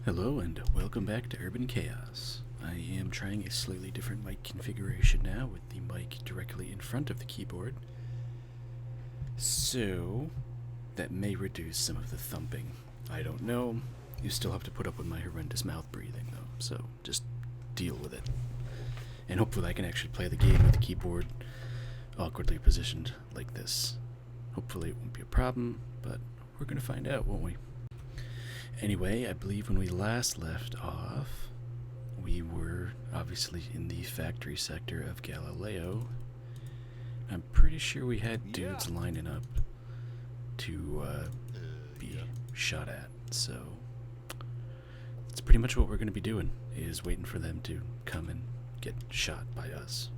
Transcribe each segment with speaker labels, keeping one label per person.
Speaker 1: Hello and welcome back to Urban Chaos. I am trying a slightly different mic configuration now with the mic directly in front of the keyboard. So, that may reduce some of the thumping. I don't know. You still have to put up with my horrendous mouth breathing though, so just deal with it. And hopefully I can actually play the game with the keyboard awkwardly positioned like this. Hopefully it won't be a problem, but we're gonna find out, won't we? Anyway, I believe when we last left off, we were obviously in the factory sector of Galileo. I'm pretty sure we had dudes lining up to be shot at, so that's pretty much what we're going to be doing, is waiting for them to come and get shot by us.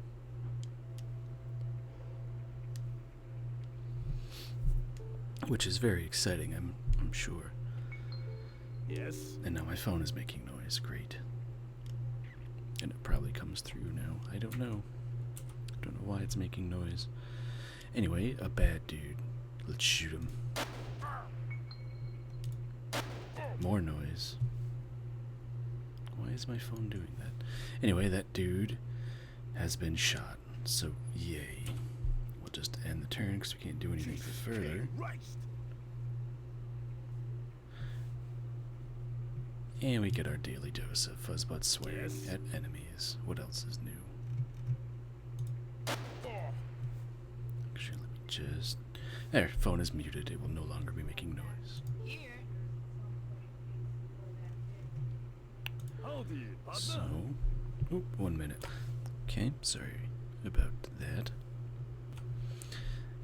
Speaker 1: Which is very exciting, I'm sure.
Speaker 2: Yes.
Speaker 1: And now my phone is making noise. Great. And it probably comes through now. I don't know. I don't know why it's making noise. Anyway, a bad dude. Let's shoot him. More noise. Why is my phone doing that? Anyway, that dude has been shot. So, yay. We'll just end the turn because we can't do anything further. And we get our daily dose of fuzzbutt swearing at enemies. What else is new? Actually, let me just... There, phone is muted. It will no longer be making noise. So... Oop, 1 minute. Okay, sorry about that.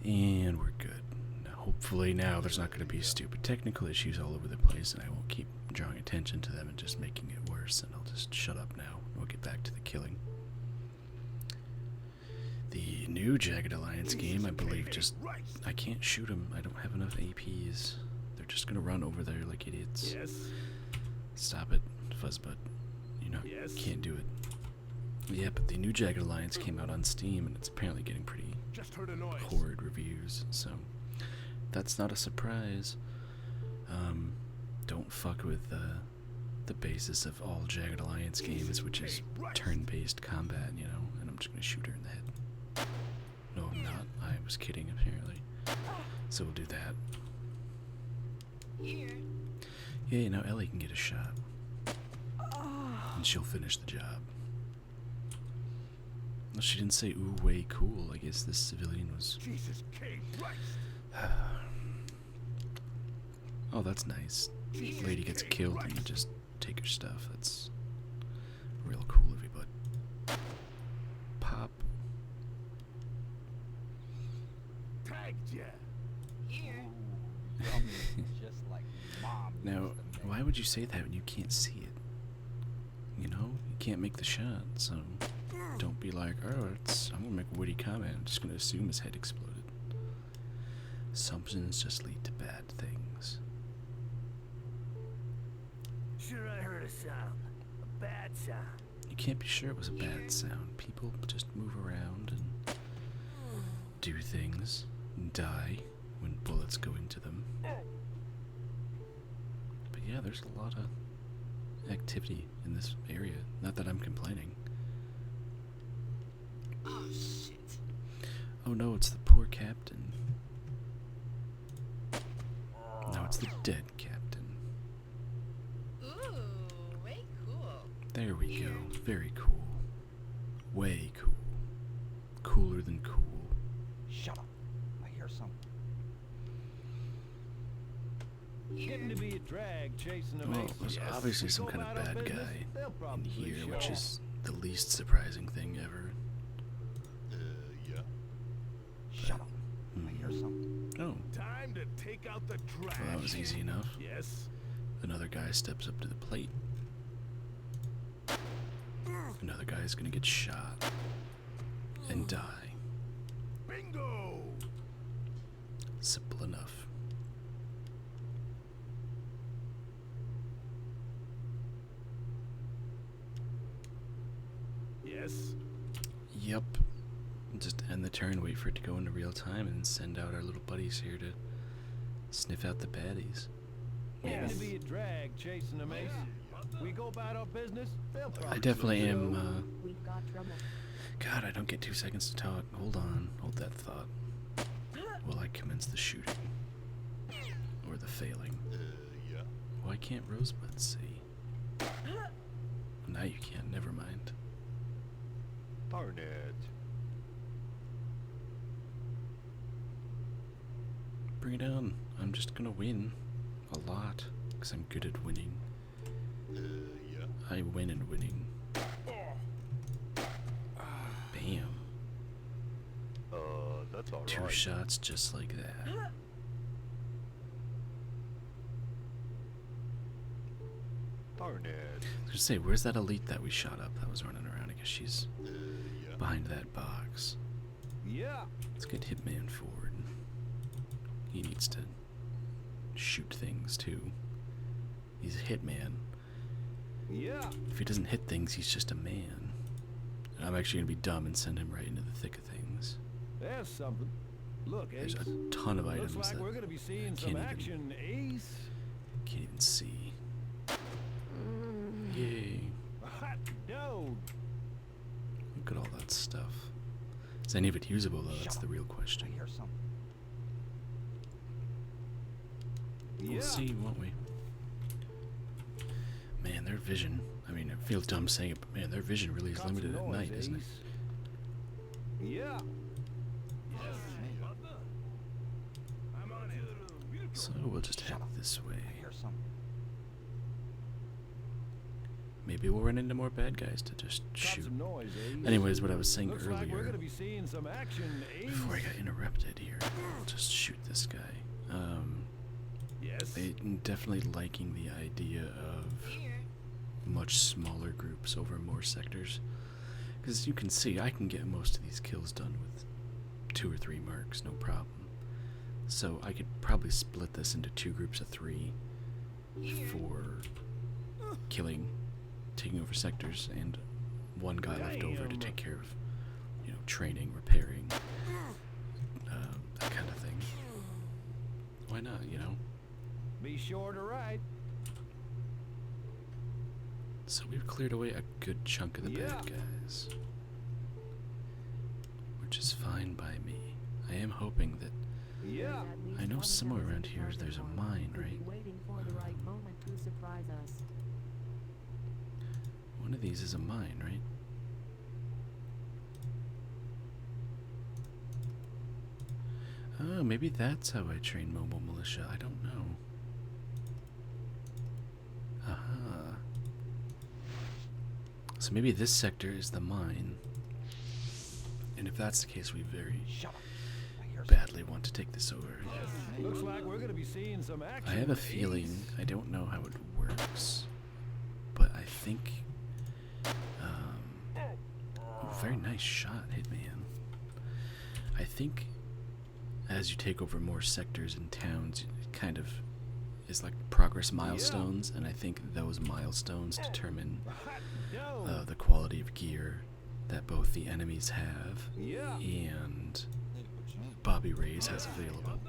Speaker 1: And we're good. Now, hopefully now there's not going to be stupid technical issues all over the place and I won't keep drawing attention to them and just making it worse, and I'll just shut up now. We'll get back to the killing. The new Jagged Alliance game, I believe, just... I can't shoot them. I don't have enough APs. They're just gonna run over there like idiots.
Speaker 2: Yes.
Speaker 1: Stop it, Fuzzbutt. You know, can't do it. Yeah, but the new Jagged Alliance came out on Steam, and it's apparently getting pretty horrid reviews, so that's not a surprise. Don't fuck with the basis of all Jagged Alliance games, which is turn-based combat, you know, and I'm just gonna shoot her in the head. No, I'm not. I was kidding, apparently. So we'll do that. Yeah, you know, Ellie can get a shot. And she'll finish the job. Well, she didn't say, ooh, way cool. I guess this civilian was... Oh, that's nice. Lady gets killed and you just take her stuff. That's real cool of you, bud. Pop. Now, why would you say that when you can't see it? You know, you can't make the shot, so don't be like, oh, I'm gonna make a witty comment. I'm just gonna assume his head exploded. Assumptions just lead to bad things.
Speaker 2: Sure, I heard a sound. A bad sound.
Speaker 1: You can't be sure it was a bad sound. People just move around and do things and die when bullets go into them. But yeah, there's a lot of activity in this area. Not that I'm complaining.
Speaker 3: Oh shit.
Speaker 1: Oh no, it's the poor captain. No, it's the dead captain.
Speaker 3: Ooh, way cool.
Speaker 1: There we go. Very cool. Way cool. Cooler than cool.
Speaker 4: Shut up. I hear something.
Speaker 2: Getting to be a drag chasing a
Speaker 1: Well, there's obviously some kind of bad guy in here, which is the least surprising thing ever.
Speaker 2: Yeah.
Speaker 4: Shut up. I hear something.
Speaker 1: Oh,
Speaker 2: Time to take out the trash.
Speaker 1: well, that was easy enough.
Speaker 2: Yes.
Speaker 1: Another guy steps up to the plate. Another guy's gonna get shot and die.
Speaker 2: Bingo.
Speaker 1: Simple enough.
Speaker 2: Yes.
Speaker 1: Yep. Just end the turn, wait for it to go into real time, and send out our little buddies here to sniff out the baddies.
Speaker 2: Getting to be a drag chasing a mace. We go about our business, they'll probably
Speaker 1: I definitely
Speaker 2: do.
Speaker 1: am.
Speaker 5: We've got trouble.
Speaker 1: God, I don't get 2 seconds to talk. Hold on. Hold that thought. Will I commence the shooting? Or the failing?
Speaker 6: Yeah.
Speaker 1: Why can't Rosebud see? Now you can't. Never mind.
Speaker 6: Darn it.
Speaker 1: Bring it on. I'm just gonna win. A lot. Because I'm good at winning.
Speaker 6: Yeah.
Speaker 1: I win at winning. Bam.
Speaker 6: That's alright.
Speaker 1: 2 shots just like that.
Speaker 6: Darn it.
Speaker 1: I was gonna say, where's that elite that we shot up that was running around? I guess she's
Speaker 6: Yeah.
Speaker 1: behind that box.
Speaker 2: Yeah.
Speaker 1: Let's get Hitman forward. He needs to shoot things too. He's a hitman.
Speaker 2: Yeah.
Speaker 1: If he doesn't hit things, he's just a man. I'm actually gonna be dumb and send him right into the thick of things.
Speaker 2: There's something. Look,
Speaker 1: There's
Speaker 2: Ace.
Speaker 1: a ton of items
Speaker 2: Looks like
Speaker 1: that
Speaker 2: we're gonna be
Speaker 1: I
Speaker 2: seeing
Speaker 1: can't
Speaker 2: some
Speaker 1: even-
Speaker 2: action, Ace.
Speaker 1: can't even see. Yay.
Speaker 2: Hot dog.
Speaker 1: Look at all that stuff. Is any of it usable though? That's
Speaker 4: Shut
Speaker 1: the
Speaker 4: up.
Speaker 1: real
Speaker 4: I
Speaker 1: question.
Speaker 4: hear something.
Speaker 2: Yeah.
Speaker 1: We'll see, won't we? Man, their vision. I mean, it feels dumb saying it, but man, their vision really is
Speaker 2: Got some
Speaker 1: limited at
Speaker 2: noise,
Speaker 1: night, isn't it?
Speaker 2: Ace. Yeah. I'm on it.
Speaker 1: So we'll just head
Speaker 4: Shut up.
Speaker 1: this
Speaker 4: I
Speaker 1: way.
Speaker 4: hear something.
Speaker 1: Maybe we'll run into more bad guys to just
Speaker 2: Got
Speaker 1: shoot.
Speaker 2: some noise, Ace.
Speaker 1: Anyways, what I was saying
Speaker 2: Looks like we're
Speaker 1: earlier,
Speaker 2: gonna be seeing some action, Ace.
Speaker 1: before I got interrupted here, I'll just shoot this guy.
Speaker 2: Yes.
Speaker 1: I'm definitely liking the idea of
Speaker 3: Here.
Speaker 1: much smaller groups over more sectors. Because you can see, I can get most of these kills done with 2 or 3 marks, no problem. So I could probably split this into 2 groups of 3 for killing, taking over sectors, and 1 guy left over to
Speaker 2: Damn.
Speaker 1: take care of, training, repairing, that kind of thing. Why not,
Speaker 2: Be sure to write.
Speaker 1: So we've cleared away a good chunk of the
Speaker 2: Yeah.
Speaker 1: bad guys. Which is fine by me. I am hoping that
Speaker 2: Yeah.
Speaker 5: At least
Speaker 1: I know
Speaker 5: one of
Speaker 1: somewhere
Speaker 5: them is
Speaker 1: around
Speaker 5: in
Speaker 1: here there's a
Speaker 5: target
Speaker 1: mine,
Speaker 5: Could be
Speaker 1: right?
Speaker 5: waiting for the right moment to surprise us.
Speaker 1: one of these is a mine, right? Oh, maybe that's how I train mobile militia. I don't know. Aha. So maybe this sector is the mine. And if that's the case, we very
Speaker 4: Shut up. I hear something.
Speaker 1: badly want to take this over.
Speaker 2: Looks like we're gonna be seeing some action.
Speaker 1: I have a feeling, I don't know how it works, but I think, oh, very nice shot, Hitman. I think as you take over more sectors and towns, it kind of is like progress milestones, and I think those milestones determine
Speaker 2: Hot dog.
Speaker 1: the quality of gear that both the enemies have
Speaker 2: Yeah.
Speaker 1: and Bobby Ray's has available.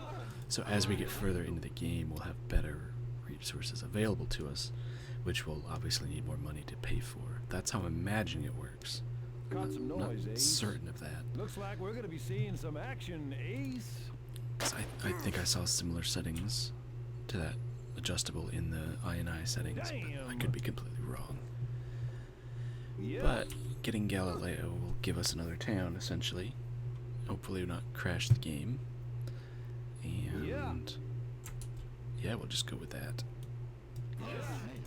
Speaker 1: So as we get further into the game, we'll have better resources available to us, which we'll obviously need more money to pay for. That's how I'm imagining it works.
Speaker 2: Got some
Speaker 1: Not
Speaker 2: noise, Ace.
Speaker 1: certain of that,
Speaker 2: Looks like we're gonna be seeing some action, Ace.
Speaker 1: 'cause I think I saw similar settings to that adjustable in the INI settings, but I
Speaker 2: Damn.
Speaker 1: could be completely wrong.
Speaker 2: Yeah.
Speaker 1: But getting Galileo will give us another town, essentially. Hopefully not crash the game. And yeah, we'll just go with that.
Speaker 3: Okay.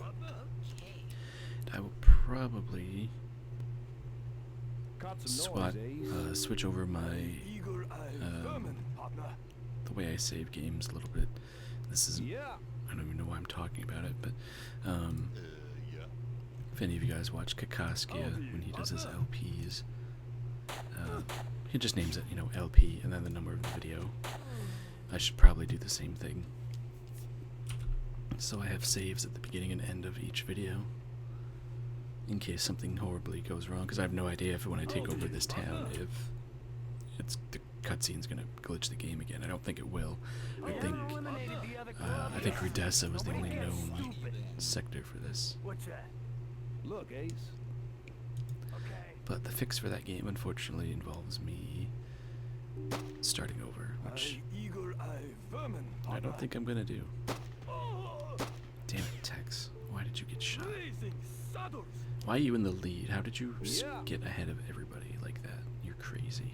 Speaker 1: I will probably
Speaker 2: Got some noise, Ace.
Speaker 1: switch over my the way I save games a little bit. This is
Speaker 2: Yeah.
Speaker 1: I don't even know why I'm talking about it, but
Speaker 6: Yeah.
Speaker 1: if any of you guys watch Kakaskia when he does his LPs, he just names it, LP and then the number of the video. I should probably do the same thing. So I have saves at the beginning and end of each video, in case something horribly goes wrong, because I have no idea if when I take over this town, if it's cutscene's gonna glitch the game again. I don't think it will. I think Rudessa was the only known sector for this.
Speaker 2: What's that? Look, Ace. Okay.
Speaker 1: But the fix for that game, unfortunately, involves me starting over, which I don't think I'm gonna do. Damn it, Tex. Why did you get shot? Why are you in the lead? How did you get ahead of everybody like that? You're crazy.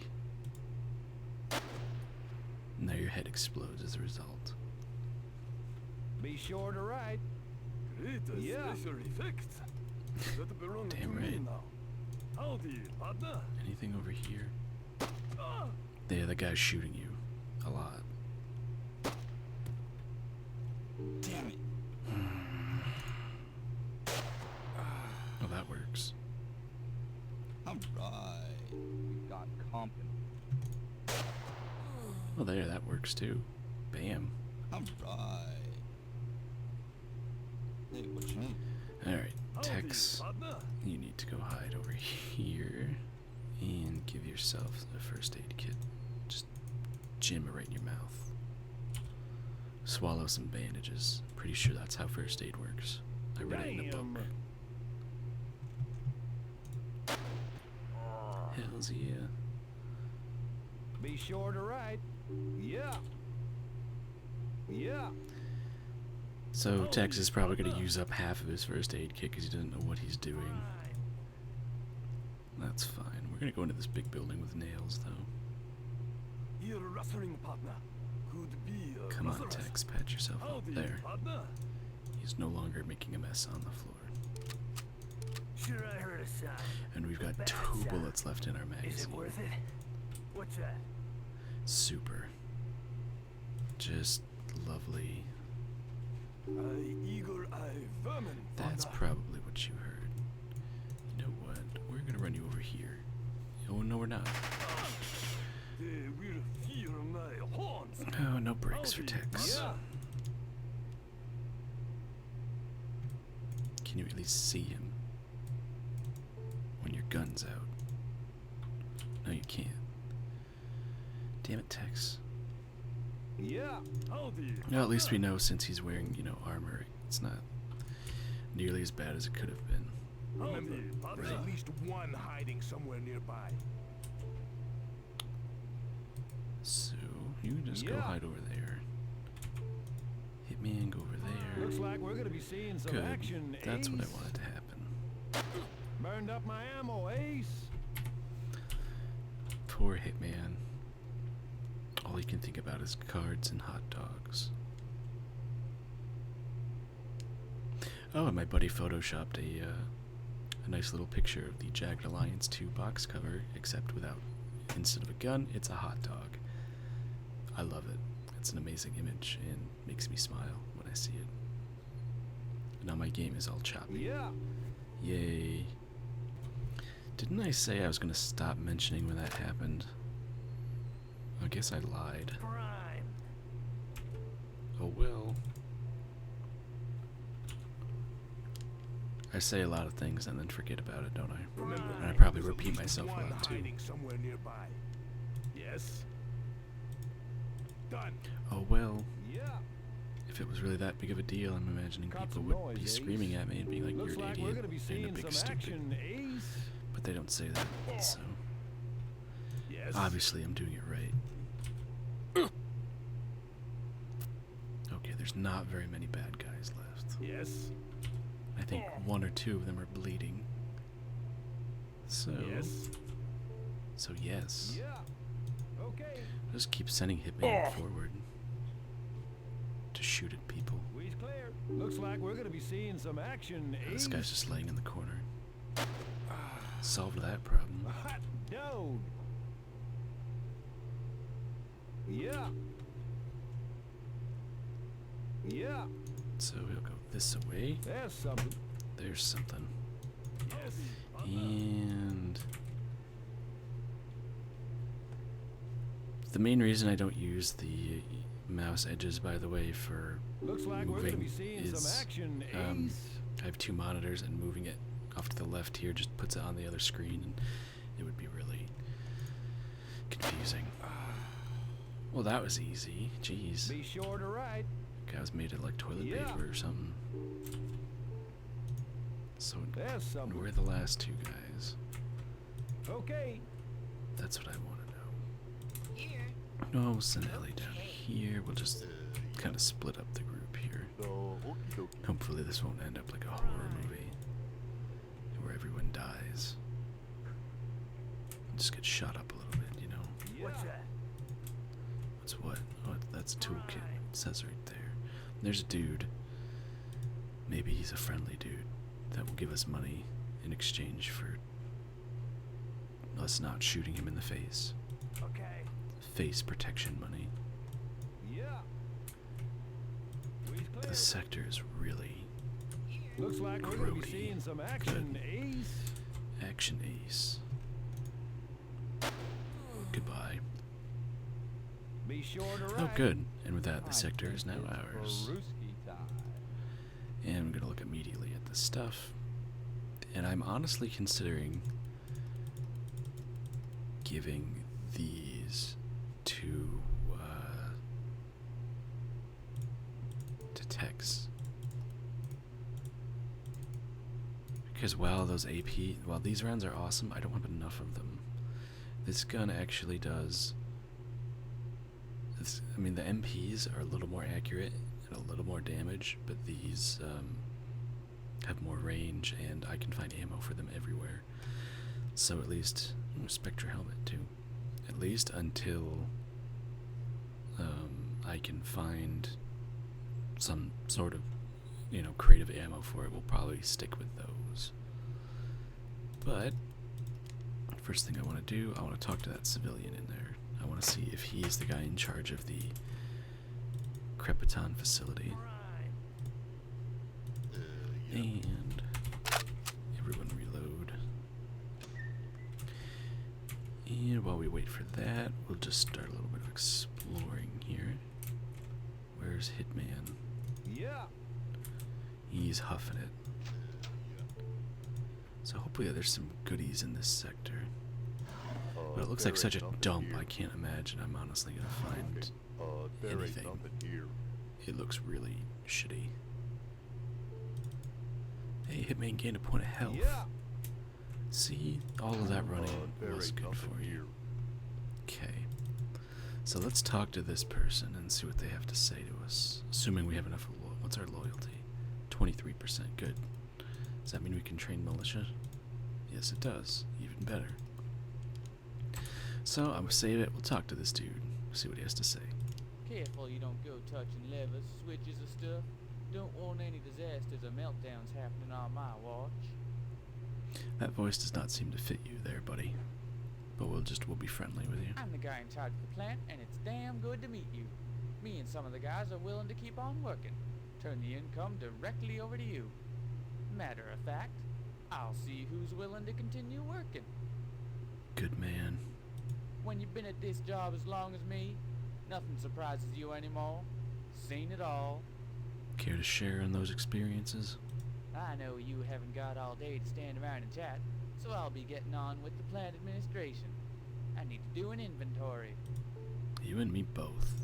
Speaker 1: Now your head explodes as a result.
Speaker 2: Be sure to write. Yeah.
Speaker 1: Damn right. Anything over here? Yeah, the guy's shooting you a lot.
Speaker 4: Damn it.
Speaker 1: Oh, that works.
Speaker 4: Alright. We got company.
Speaker 1: Well, there, that works too. Bam.
Speaker 4: Alright. Hey, what you need?
Speaker 1: Alright, Tex, you need to go hide over here and give yourself a first aid kit. Just jam it right in your mouth. Swallow some bandages. Pretty sure that's how first aid works. I read it in a book. Hells yeah.
Speaker 2: Be sure to write. Yeah. Yeah.
Speaker 1: So Tex is probably going to use up half of his first aid kit because he doesn't know what he's doing. That's fine. We're going to go into this big building with nails, though. Come on, Tex, pat yourself up. There. He's no longer making a mess on the floor.
Speaker 2: Sure, I heard a sound.
Speaker 1: And we've got 2 bullets left in our magazine.
Speaker 2: Is it worth it? What's that?
Speaker 1: Super. Just lovely. That's probably what you heard. You know what? We're gonna run you over here. Oh, no, we're not. Oh, no brakes for Tex. Can you at least see him when your gun's out? No, you can't. Damn it, Tex.
Speaker 2: Yeah.
Speaker 1: Well, at least we know since he's wearing, armor, it's not nearly as bad as it could have been.
Speaker 2: Remember,
Speaker 1: there's at
Speaker 2: least one hiding somewhere nearby.
Speaker 1: So, you can just go hide over there. Hitman, go over there.
Speaker 2: Looks like we're gonna be seeing some
Speaker 1: Good.
Speaker 2: action.
Speaker 1: That's what I
Speaker 2: Ace.
Speaker 1: wanted to happen.
Speaker 2: Burned up my ammo, Ace.
Speaker 1: Poor Hitman. All he can think about is cards and hot dogs. Oh, and my buddy photoshopped a nice little picture of the Jagged Alliance 2 box cover, except without, instead of a gun, it's a hot dog. I love it. It's an amazing image and makes me smile when I see it. Now my game is all choppy.
Speaker 2: Yeah.
Speaker 1: Yay. Didn't I say I was going to stop mentioning when that happened? I guess I lied.
Speaker 2: Prime.
Speaker 1: Oh well. I say a lot of things and then forget about it, don't I?
Speaker 2: Remember,
Speaker 1: And I probably
Speaker 2: there's at
Speaker 1: repeat
Speaker 2: least
Speaker 1: myself a
Speaker 2: one
Speaker 1: lot too.
Speaker 2: hiding somewhere nearby. Yes. Done.
Speaker 1: Oh well.
Speaker 2: Yeah.
Speaker 1: If it was really that big of a deal, I'm imagining
Speaker 2: Got
Speaker 1: people
Speaker 2: some
Speaker 1: would
Speaker 2: noise,
Speaker 1: be
Speaker 2: Ace.
Speaker 1: screaming at me and being like,
Speaker 2: Looks
Speaker 1: "You're an
Speaker 2: like we're
Speaker 1: idiot
Speaker 2: gonna be
Speaker 1: and a
Speaker 2: seeing
Speaker 1: big
Speaker 2: some
Speaker 1: stupid."
Speaker 2: action, Ace.
Speaker 1: But they don't say that, so
Speaker 2: Yes.
Speaker 1: obviously I'm doing it right. Okay, there's not very many bad guys left.
Speaker 2: Yes.
Speaker 1: I think 1 or 2 of them are bleeding. So,
Speaker 2: Yes.
Speaker 1: yes.
Speaker 2: Yeah. Okay.
Speaker 1: Just keep sending Hitman forward to shoot at people.
Speaker 2: We's clear. Looks like we're gonna be seeing some action, Ace.
Speaker 1: This guy's just laying in the corner. Solved that problem.
Speaker 2: Hot dog. Yeah. Yeah.
Speaker 1: So we'll go this way.
Speaker 2: There's something.
Speaker 1: There's something.
Speaker 2: Yes.
Speaker 1: And the main reason I don't use the mouse edges, by the way, for
Speaker 2: Looks like we're gonna be
Speaker 1: moving
Speaker 2: seeing
Speaker 1: is
Speaker 2: some action, Ace.
Speaker 1: I have 2 monitors, and moving it off to the left here just puts it on the other screen, and it would be really Confusing. Well, that was easy. Jeez.
Speaker 2: Be sure to write.
Speaker 1: Guys made it like toilet
Speaker 2: Yeah.
Speaker 1: paper or something. So,
Speaker 2: There's something.
Speaker 1: we're the last two guys.
Speaker 2: Okay.
Speaker 1: That's what I want to know.
Speaker 3: Here.
Speaker 1: No, we'll send Ellie down
Speaker 3: Okay.
Speaker 1: here. We'll just kind of split up the group here.
Speaker 6: So, okie dokie.
Speaker 1: Hopefully this won't end up like a horror movie where everyone dies. Just get shot up a little bit, you know.
Speaker 2: What's that?
Speaker 1: What's what? Oh, that's a toolkit. It says right there. There's a dude. Maybe he's a friendly dude that will give us money in exchange for us not shooting him in the face.
Speaker 2: Okay.
Speaker 1: Face protection money.
Speaker 2: Yeah. We's clear.
Speaker 1: This sector is really
Speaker 2: Looks like we're gonna be
Speaker 1: grody.
Speaker 2: seeing some action, Ace.
Speaker 1: action ace. Goodbye.
Speaker 2: Be sure to write.
Speaker 1: Oh, good. And with that, the
Speaker 4: I
Speaker 1: sector
Speaker 4: think
Speaker 1: is now
Speaker 4: it's
Speaker 1: ours.
Speaker 4: Brewski time.
Speaker 1: And I'm going to look immediately at the stuff. And I'm honestly considering giving these to Tex. Because while these rounds are awesome, I don't have enough of them. This gun actually does. I mean, the MPs are a little more accurate and a little more damage, but these have more range, and I can find ammo for them everywhere. So at least Spectre helmet too. At least until I can find some sort of, creative ammo for it, we'll probably stick with those. But first thing I want to do, I want to talk to that civilian in there. I want to see if he's the guy in charge of the Crepiton facility.
Speaker 6: Yeah.
Speaker 1: And everyone reload. And while we wait for that, we'll just start a little bit of exploring here. Where's Hitman?
Speaker 2: Yeah.
Speaker 1: He's huffing it. So hopefully there's some goodies in this sector. But it looks like
Speaker 6: there
Speaker 1: such a
Speaker 6: ain't nothing
Speaker 1: dump,
Speaker 6: here.
Speaker 1: I can't imagine I'm honestly gonna find
Speaker 6: There
Speaker 1: anything.
Speaker 6: ain't nothing here.
Speaker 1: It looks really shitty. Hey, Hitman gained a point of health.
Speaker 2: Yeah.
Speaker 1: See, all of that running
Speaker 6: There
Speaker 1: was
Speaker 6: ain't
Speaker 1: good
Speaker 6: nothing
Speaker 1: for you.
Speaker 6: here.
Speaker 1: Okay. So let's talk to this person and see what they have to say to us. Assuming we have enough. What's our loyalty? 23%. Good. Does that mean we can train militia? Yes, it does. Even better. So I'm gonna save it. We'll talk to this dude. See what he has to say.
Speaker 7: Careful you don't go touching levers, switches or stuff. Don't want any disasters or meltdowns happening on my watch.
Speaker 1: That voice does not seem to fit you there, buddy. But we'll be friendly with you.
Speaker 7: I'm the guy in charge of the plant, and it's damn good to meet you. Me and some of the guys are willing to keep on working. Turn the income directly over to you. Matter of fact, I'll see who's willing to continue working.
Speaker 1: Good man.
Speaker 7: When you've been at this job as long as me, nothing surprises you anymore. Seen it all.
Speaker 1: Care to share in those experiences?
Speaker 7: I know you haven't got all day to stand around and chat, so I'll be getting on with the plant administration. I need to do an inventory.
Speaker 1: You and me both.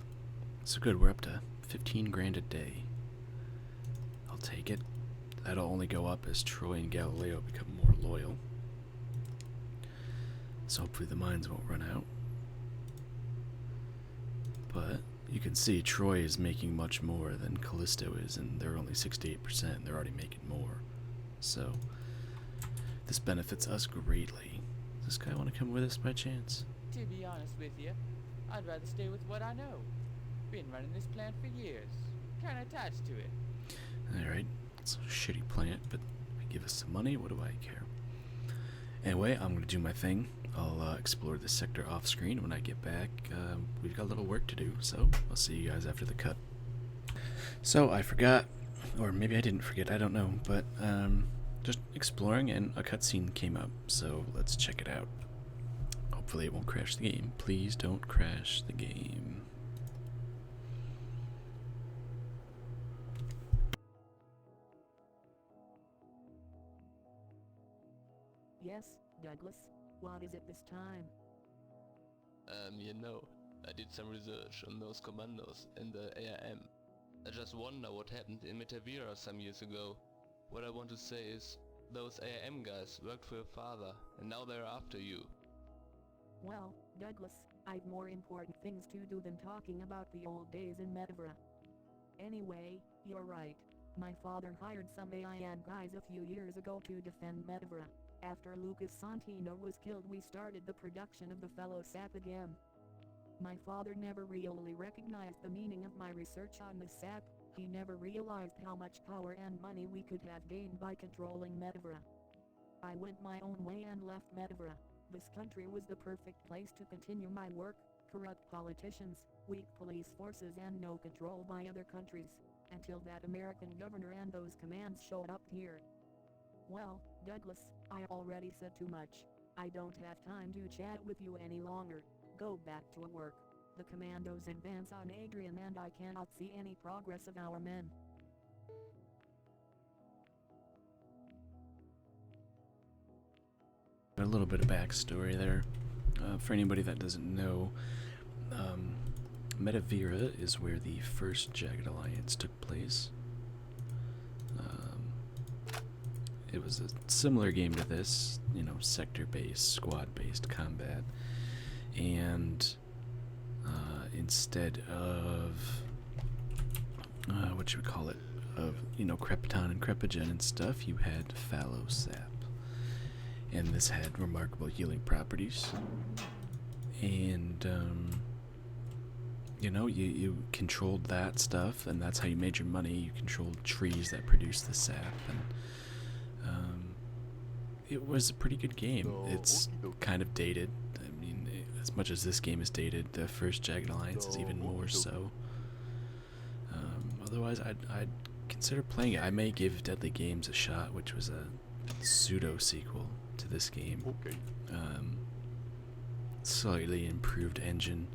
Speaker 1: So good, we're up to 15 grand a day. I'll take it. That'll only go up as Troy and Galileo become more loyal. So hopefully the mines won't run out. But you can see Troy is making much more than Callisto is, and they're only 68%, and they're already making more. So this benefits us greatly. Does this guy want to come with us by chance?
Speaker 7: To be honest with you, I'd rather stay with what I know. Been running this plant for years. Kinda attached to it.
Speaker 1: Alright, it's a shitty plant, but if you give us some money, what do I care? Anyway, I'm going to do my thing. I'll explore this sector off screen. When I get back, we've got a little work to do, so I'll see you guys after the cut. So I forgot, or maybe I didn't forget, I don't know, but just exploring and a cutscene came up, so let's check it out. Hopefully it won't crash the game. Please don't crash the game.
Speaker 5: Yes, Douglas. What is it this time?
Speaker 8: You know, I did some research on those commandos and the ARM. I just wonder what happened in Metavira some years ago. What I want to say is, those ARM guys worked for your father, and now they're after you.
Speaker 5: Well, Douglas, I've more important things to do than talking about the old days in Metavira. Anyway, you're right. My father hired some AIM guys a few years ago to defend Metavira. After Lucas Santino was killed, we started the production of the fellow sap again. My father never really recognized the meaning of my research on the sap. He never realized how much power and money we could have gained by controlling Metavira. I went my own way and left Metavira. This country was the perfect place to continue my work. Corrupt politicians, weak police forces, and no control by other countries. Until that American governor and those commands showed up here. Well, Douglas, I already said too much. I don't have time to chat with you any longer. Go back to work. The commandos advance on Adrian and I cannot see any progress of our men.
Speaker 1: A little bit of backstory there. For anybody that doesn't know, Metavira is where the first Jagged Alliance took place. It was a similar game to this, you know, sector-based, squad-based combat. And instead of, what you would call it, of, you know, Crepiton and Crepigen and stuff, you had fallow sap. And this had remarkable healing properties. And, you know, you controlled that stuff, and that's how you made your money. You controlled trees that produced the sap, and it was a pretty good game. It's kind of dated. I mean, as much as this game is dated, the first Jagged Alliance is even more so. Otherwise, I'd consider playing it. I may give Deadly Games a shot, which was a pseudo-sequel to this game.
Speaker 6: Okay.
Speaker 1: Slightly improved engine,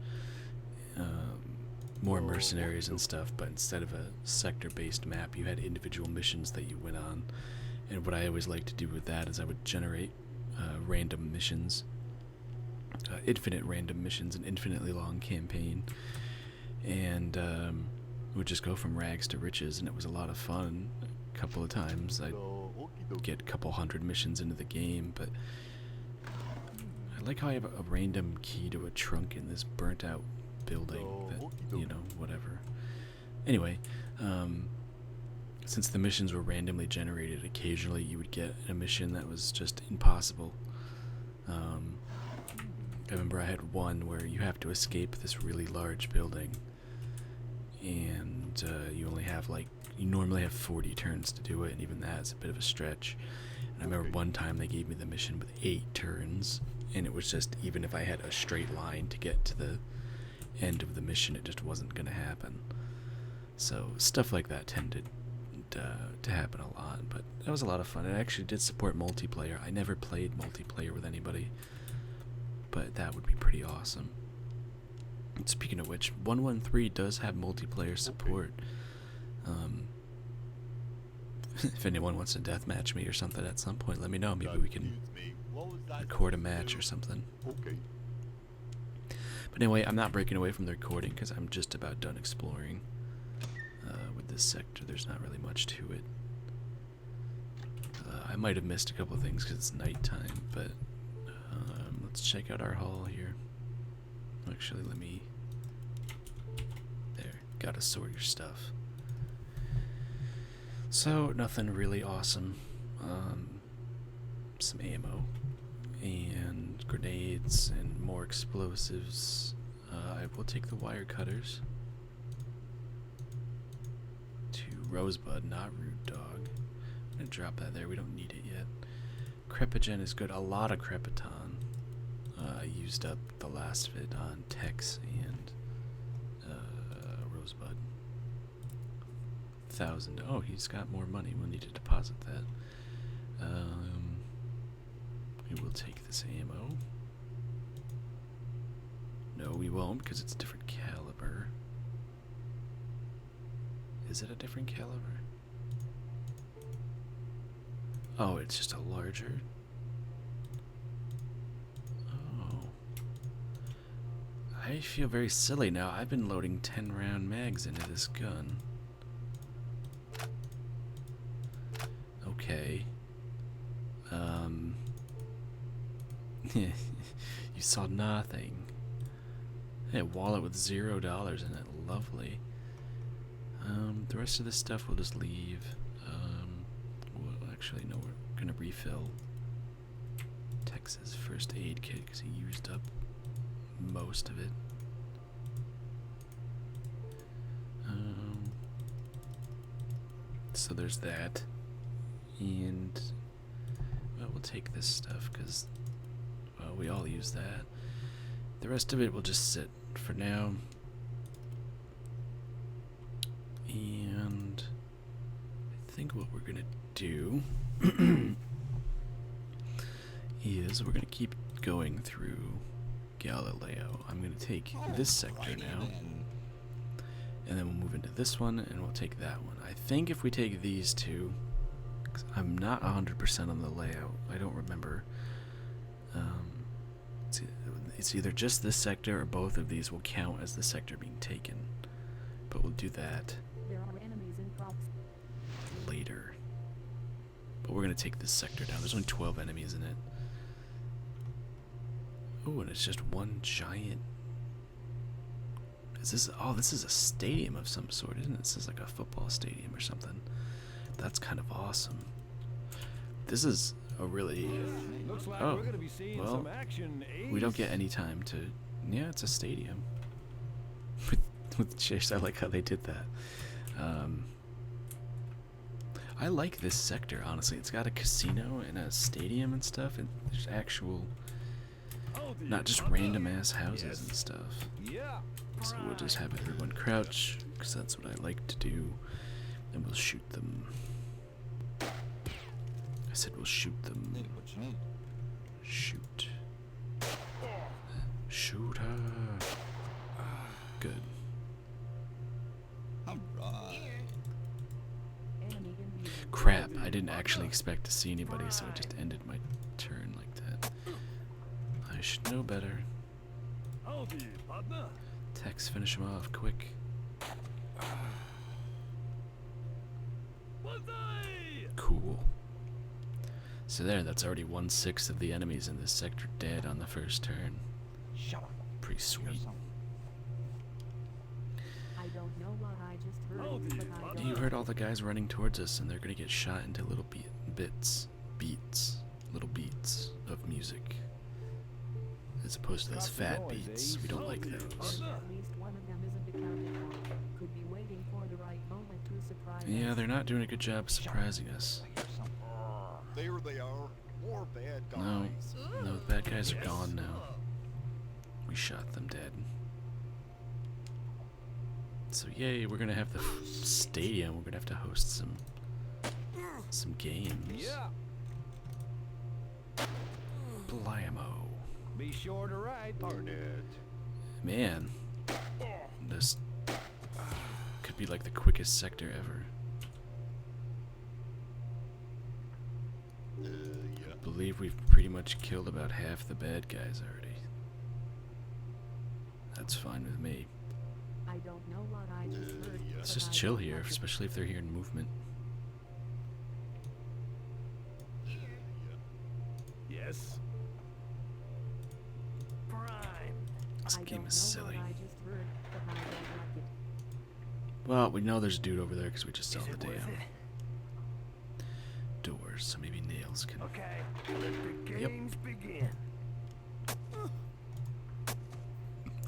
Speaker 1: more mercenaries and stuff, but instead of a sector-based map, you had individual missions that you went on. And what I always like to do with that is I would generate random missions, infinite random missions, an infinitely long campaign, and would just go from rags to riches, and it was a lot of fun. A couple of times I'd get a couple hundred missions into the game, but I like how I have a random key to a trunk in this burnt out building that, you know, whatever. Anyway, since the missions were randomly generated, occasionally you would get a mission that was just impossible. I remember I had one where you have to escape this really large building, and you only have you normally have 40 turns to do it, and even that's a bit of a stretch. And I remember one time they gave me the mission with 8 turns, and it was just, even if I had a straight line to get to the end of the mission, it just wasn't going to happen. So stuff like that tended to happen a lot, but that was a lot of fun. It actually did support multiplayer. I never played multiplayer with anybody, but that would be pretty awesome. And speaking of which, 1.13 does have multiplayer support. If anyone wants to deathmatch me or something at some point, let me know. Maybe we can record a match or something.
Speaker 6: Okay.
Speaker 1: But anyway, I'm not breaking away from the recording because I'm just about done exploring. With this sector, there's not really much to it. I might have missed a couple things because it's nighttime, but let's check out our hall here. Actually, let me... There, gotta sort your stuff. So, nothing really awesome. Some ammo, and grenades, and more explosives. I will take the wire cutters. Rosebud, not Rude Dog. I'm gonna drop that there, we don't need it yet. Crepigen is good, a lot of Crepiton. I used up the last of it on Tex and Rosebud. 1,000, oh, he's got more money, we'll need to deposit that. We will take this ammo. No, we won't, because it's a different caliber. Is it a different caliber? Oh, it's just a larger. Oh. I feel very silly now. I've been loading 10-round mags into this gun. Okay. You saw nothing. Hey, a wallet with $0 in it. Lovely. The rest of this stuff we'll just leave. Well, actually, no, we're gonna refill Tex's first aid kit because he used up most of it. So there's that. And well, we'll take this stuff because well, we all use that. The rest of it will just sit for now. And I think what we're gonna do is we're gonna keep going through Galileo. I'm gonna take this sector now, and then we'll move into this one, and we'll take that one. I think if we take these two, 'cause I'm not 100% on the layout. I don't remember. It's either just this sector or both of these will count as the sector being taken. But we'll do that
Speaker 5: There are enemies in proximity.
Speaker 1: later. But we're gonna take this sector down. There's only 12 enemies in it. Oh, and it's just one giant. Is this? Oh, this is a stadium of some sort, isn't it? This is like a football stadium or something. That's kind of awesome. This is a really.
Speaker 2: Looks like
Speaker 1: Oh,
Speaker 2: we're gonna be seeing
Speaker 1: well,
Speaker 2: some action.
Speaker 1: we don't get any time to. Yeah, it's a stadium. with chairs, I like how they did that. I like this sector, honestly. It's got a casino and a stadium and stuff, and there's actual, not just random ass houses and stuff.
Speaker 2: Yeah.
Speaker 1: So we'll just have everyone crouch, because that's what I like to do, and we'll shoot them. I said we'll shoot them.
Speaker 4: Hey, what you need?
Speaker 1: Shoot. Shoot her. Good.
Speaker 4: Alright.
Speaker 5: Enemy in view.
Speaker 1: Crap, I didn't actually expect to see anybody, so it just ended my turn like that. I should know better.
Speaker 2: Howdy, partner.
Speaker 1: Tex, finish him off, quick. Cool. So there, that's already 1/6 of the enemies in this sector dead on the first turn.
Speaker 4: Shut up.
Speaker 1: Pretty sweet.
Speaker 5: I don't know what I just heard, but I don't.
Speaker 1: You heard all the guys running towards us, and they're gonna get shot into little little beats of music. As opposed to those fat beats, we don't like those.
Speaker 5: At least one of them isn't accounted for. Could be waiting for the right moment to surprise
Speaker 1: Yeah,
Speaker 5: us.
Speaker 1: they're not doing a good job surprising us.
Speaker 6: There they are. More bad guys.
Speaker 1: No, no, the bad guys are gone now.
Speaker 3: Cool.
Speaker 1: We shot them dead. So yay, we're gonna have the stadium. We're gonna have to host some games.
Speaker 2: Yeah.
Speaker 1: Blammo.
Speaker 2: Be sure to write.
Speaker 6: Barnett.
Speaker 1: Man, this could be like the quickest sector ever.
Speaker 6: Yeah.
Speaker 1: I believe we've pretty much killed about half the bad guys already. That's fine with me.
Speaker 5: I don't know what I just heard.
Speaker 6: yeah.
Speaker 1: Let's
Speaker 5: but
Speaker 1: just
Speaker 5: I
Speaker 1: chill
Speaker 5: don't
Speaker 1: here,
Speaker 5: like it.
Speaker 1: especially if they're here in movement.
Speaker 2: Yes. Prime.
Speaker 1: This
Speaker 5: I
Speaker 1: game
Speaker 5: don't
Speaker 1: is
Speaker 5: know
Speaker 1: silly.
Speaker 5: what I just heard, but I don't like it.
Speaker 1: Well, we know there's a dude over there because we just saw the damn doors, so maybe Nails can.
Speaker 2: Okay. Let the
Speaker 1: Yep.
Speaker 2: games begin.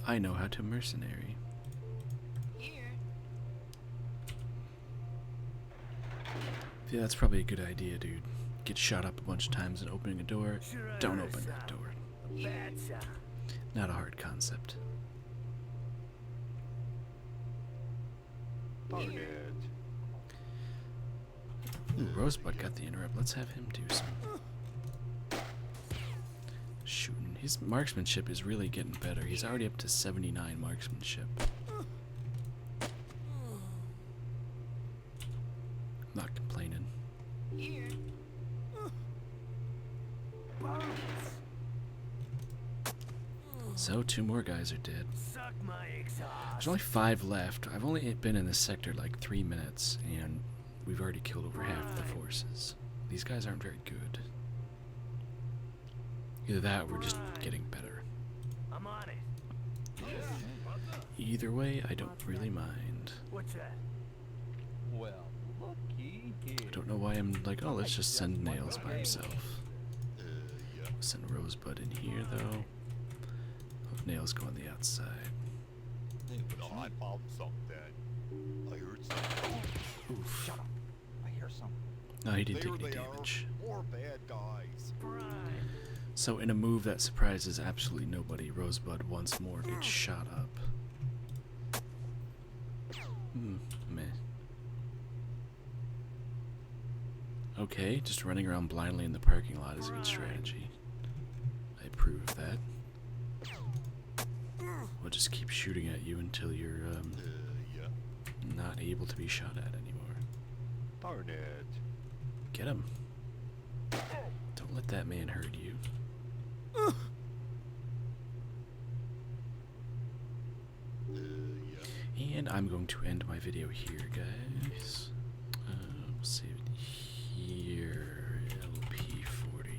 Speaker 1: I know how to mercenary.
Speaker 3: Here.
Speaker 1: Yeah, that's probably a good idea, dude. Get shot up a bunch of times and opening a door. Don't open that door.
Speaker 2: Bad sound.
Speaker 1: Not a hard concept.
Speaker 6: Barnett.
Speaker 1: Ooh, Rosebud got the interrupt. Let's have him do some shooting. His marksmanship is really getting better. He's already up to 79 marksmanship. Not complaining.
Speaker 3: Here.
Speaker 1: So 2 more guys are dead.
Speaker 2: Suck my exhaust.
Speaker 1: There's only 5 left. I've only been in this sector like 3 minutes, and we've already killed over half the forces. These guys aren't very good. Either that or we're just getting better.
Speaker 2: I'm on it.
Speaker 1: Either way, I don't really mind.
Speaker 2: What's that?
Speaker 4: Well, looky here.
Speaker 1: I don't know why I'm like, oh, let's just send Nails by himself.
Speaker 6: Yeah.
Speaker 1: Send Rosebud in here, though. Oh, Nails go on the outside.
Speaker 6: No, I found something. I heard something.
Speaker 1: Oof.
Speaker 4: Shut up. I hear something.
Speaker 1: No, he didn't
Speaker 6: There
Speaker 1: take any
Speaker 6: they
Speaker 1: damage.
Speaker 6: are. More bad guys.
Speaker 1: So in a move that surprises absolutely nobody, Rosebud once more gets shot up. Meh. Okay, just running around blindly in the parking lot is a good strategy. I approve of that. We'll just keep shooting at you until you're
Speaker 6: Yeah.
Speaker 1: not able to be shot at anymore.
Speaker 6: Darn it.
Speaker 1: Get him. Don't let that man hurt you.
Speaker 6: Yeah.
Speaker 1: And I'm going to end my video here, guys. We'll save it here. LP40.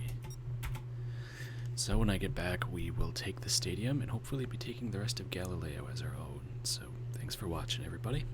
Speaker 1: So when I get back, we will take the stadium and hopefully be taking the rest of Galileo as our own. So thanks for watching, everybody.